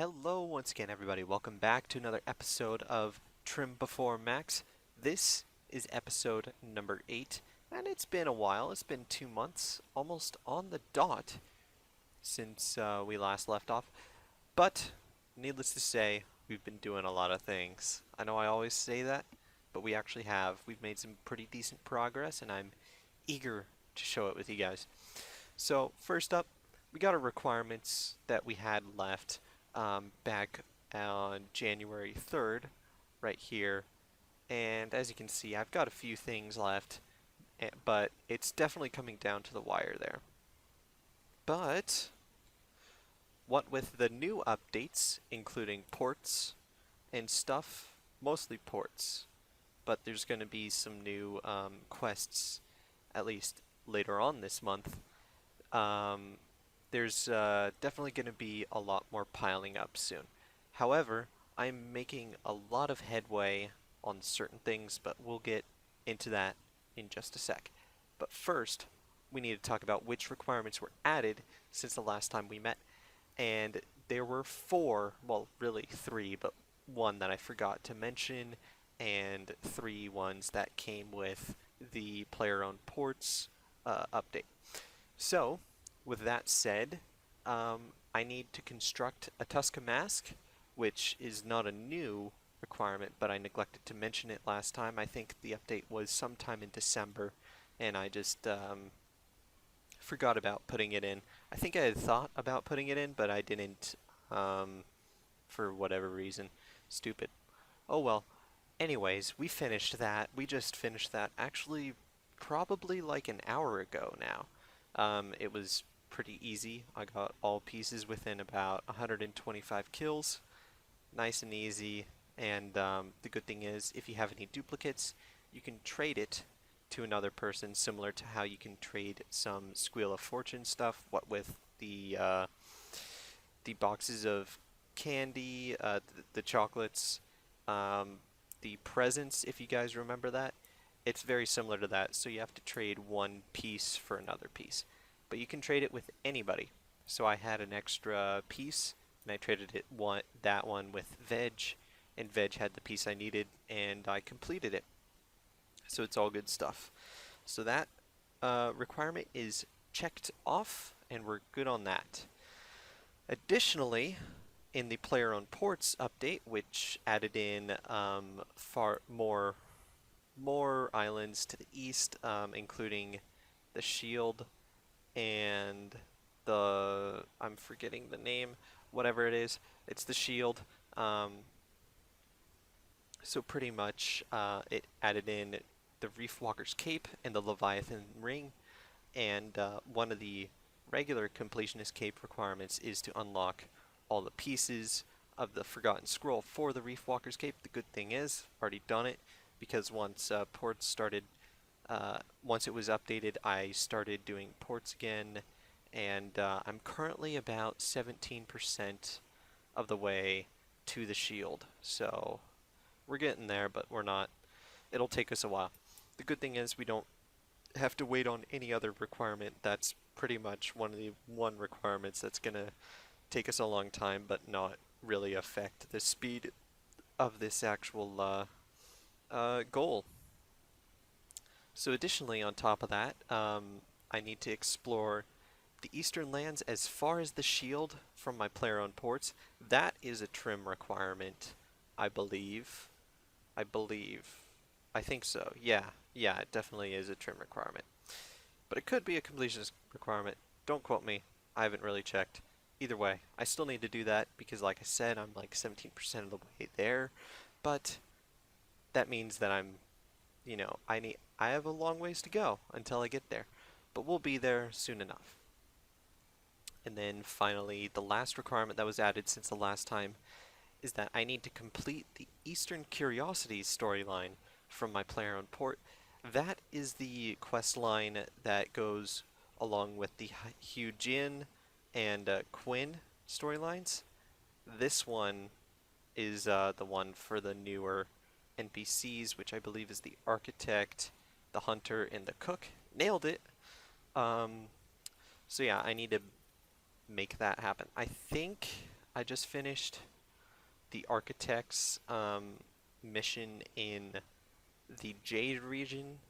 Hello once again everybody, welcome back to another episode of Trim Before Max. This is episode number 8, and it's been a while, it's been 2 months, almost on the dot since we last left off. But, needless to say, we've been doing a lot of things. I know I always say that, but we actually have. We've made some pretty decent progress, and I'm eager to show it with you guys. So, first up, we got our requirements that we had left back on January 3rd, right here. And as you can see, I've got a few things left, but it's definitely coming down to the wire there. But what with the new updates, including ports and stuff, mostly ports, but there's going to be some new quests, at least later on this month. There's definitely going to be a lot more piling up soon. However, I'm making a lot of headway on certain things, but we'll get into that in just a sec. But first, we need to talk about which requirements were added since the last time we met. And there were 4, well, really 3, but one that I forgot to mention, and 3 ones that came with the player-owned ports update. So, with that said, I need to construct a Tuska mask, which is not a new requirement, but I neglected to mention it last time. I think the update was sometime in December, and I just forgot about putting it in. I think I had thought about putting it in, but I didn't for whatever reason. Stupid. Oh well. Anyways, we finished that. We just finished that actually probably like an hour ago now. It was pretty easy. I got all pieces within about 125 kills. Nice and easy. And the good thing is, if you have any duplicates, you can trade it to another person, similar to how you can trade some Squeal of Fortune stuff. What with the boxes of candy, the chocolates, the presents, if you guys remember that. It's very similar to that, so you have to trade one piece for another piece. But you can trade it with anybody. So I had an extra piece, and I traded that one with Veg, and Veg had the piece I needed, and I completed it. So it's all good stuff. So that requirement is checked off, and we're good on that. Additionally, in the player-owned ports update, which added in far more islands to the east, including the Shield and I'm forgetting the name, whatever it is. It's the Shield. So pretty much it added in the Reef Walker's Cape and the Leviathan Ring, and one of the regular completionist cape requirements is to unlock all the pieces of the Forgotten Scroll for the Reef Walker's Cape. The good thing is, already done it, because once ports started, once it was updated, I started doing ports again, and I'm currently about 17% of the way to the Shield. So we're getting there, but we're not. It'll take us a while. The good thing is we don't have to wait on any other requirement. That's pretty much one of the requirements that's going to take us a long time, but not really affect the speed of this actual goal. So additionally, on top of that, I need to explore the eastern lands as far as the Shield from my player-owned ports. That is a trim requirement, I believe. I think so. Yeah, it definitely is a trim requirement. But it could be a completionist requirement. Don't quote me. I haven't really checked. Either way, I still need to do that because, like I said, I'm like 17% of the way there. But that means that I'm, I have a long ways to go until I get there. But we'll be there soon enough. And then finally, the last requirement that was added since the last time is that I need to complete the Eastern Curiosities storyline from my player-owned port. That is the quest line that goes along with the Hugh Jin and Quinn storylines. This one is the one for the newer NPCs, which I believe is the Architect, the Hunter, and the Cook. Nailed it! So yeah, I need to make that happen. I think I just finished the Architect's mission in the Jade region,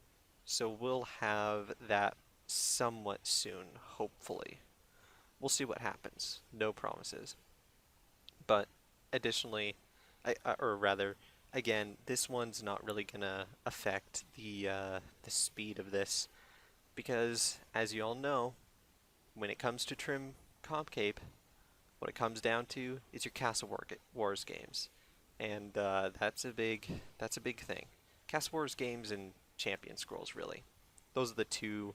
so we'll have that somewhat soon, hopefully. We'll see what happens. No promises. But additionally, or rather, again, this one's not really gonna affect the speed of this because, as you all know, when it comes to Trim Compcape, what it comes down to is your Wars games, and that's a big thing. Castle Wars games and Champion Scrolls, really. Those are the two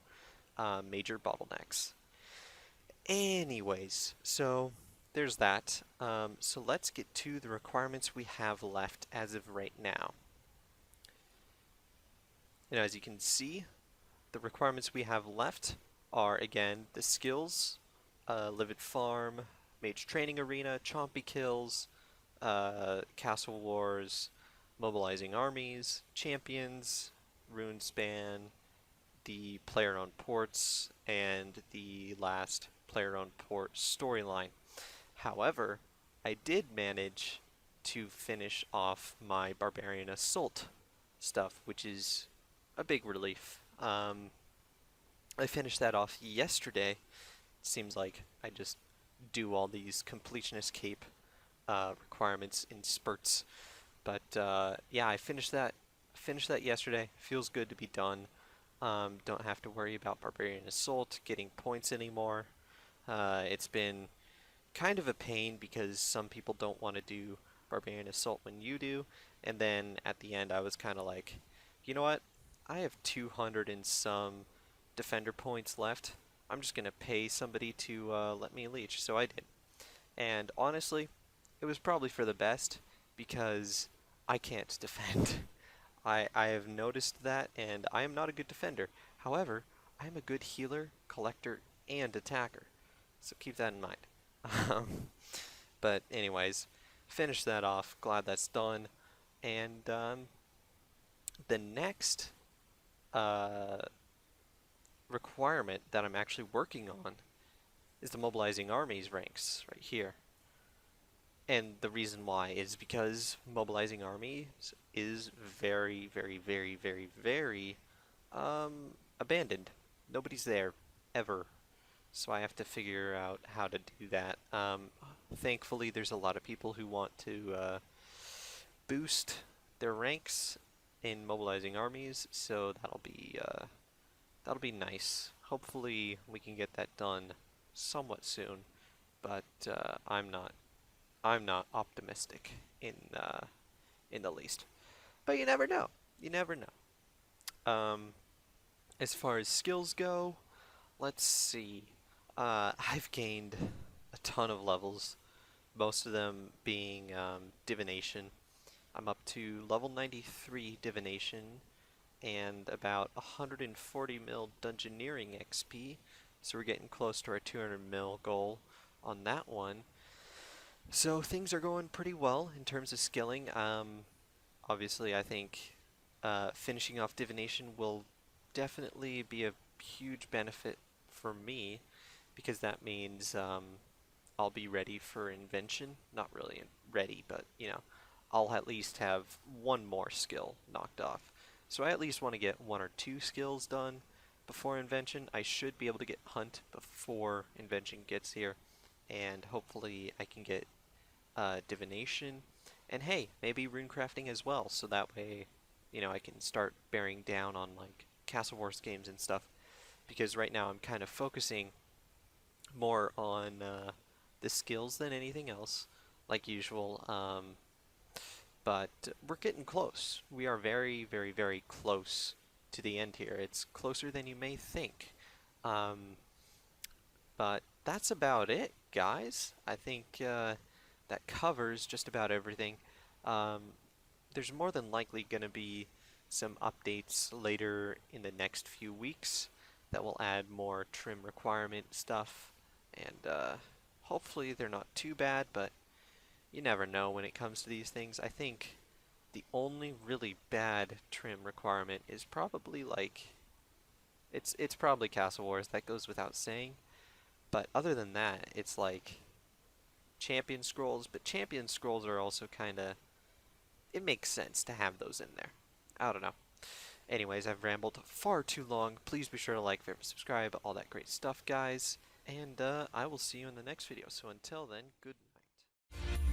major bottlenecks. Anyways, so there's that. So let's get to the requirements we have left as of right now. And as you can see, the requirements we have left are, again, the skills, Livid Farm, Mage Training Arena, Chompy Kills, Castle Wars, Mobilizing Armies, Champions, Runespan, the player-owned ports, and the last player-owned port storyline. However, I did manage to finish off my Barbarian Assault stuff, which is a big relief. I finished that off yesterday. It seems like I just do all these completionist cape requirements in spurts. But yeah, I finished that. Finished that yesterday. Feels good to be done. Don't have to worry about Barbarian Assault getting points anymore. It's been kind of a pain because some people don't want to do Barbarian Assault when you do, and then at the end I was kind of like, you know what? I have 200 and some defender points left. I'm just gonna pay somebody to let me leech, so I did. And honestly, it was probably for the best because I can't defend. I have noticed that, and I am not a good defender. However, I am a good healer, collector, and attacker. So keep that in mind. But anyways, finish that off. Glad that's done. And the next requirement that I'm actually working on is the Mobilizing Armies ranks right here. And the reason why is because Mobilizing Armies is very, very, very, very, very abandoned. Nobody's there, ever. So I have to figure out how to do that. Thankfully, there's a lot of people who want to boost their ranks in Mobilizing Armies, so that'll be nice. Hopefully, we can get that done somewhat soon, but I'm not optimistic in the least. But you never know. You never know. As far as skills go, let's see. I've gained a ton of levels, most of them being divination. I'm up to level 93 divination and about 140 mil dungeoneering XP, so we're getting close to our 200 mil goal on that one. So things are going pretty well in terms of skilling. Obviously, I think finishing off divination will definitely be a huge benefit for me because that means I'll be ready for invention. Not really ready, but you know, I'll at least have one more skill knocked off. So I at least want to get one or two skills done before invention. I should be able to get hunt before invention gets here, and hopefully I can get divination, and hey, maybe runecrafting as well, so that way, you know, I can start bearing down on like Castle Wars games and stuff, because right now I'm kind of focusing more on the skills than anything else, like usual, but we're getting close. We are very, very, very close to the end here. It's closer than you may think. But that's about it, guys. I think that covers just about everything. There's more than likely going to be some updates later in the next few weeks that will add more trim requirement stuff, and hopefully they're not too bad, but you never know when it comes to these things. I think the only really bad trim requirement is probably like it's probably Castle Wars. That goes without saying. But other than that, it's like champion scrolls, but champion scrolls are also kind of, it makes sense to have those in there. I don't know. Anyways, I've rambled far too long. Please be sure to like, favorite, subscribe, all that great stuff, guys. And I will see you in the next video. So until then, good night.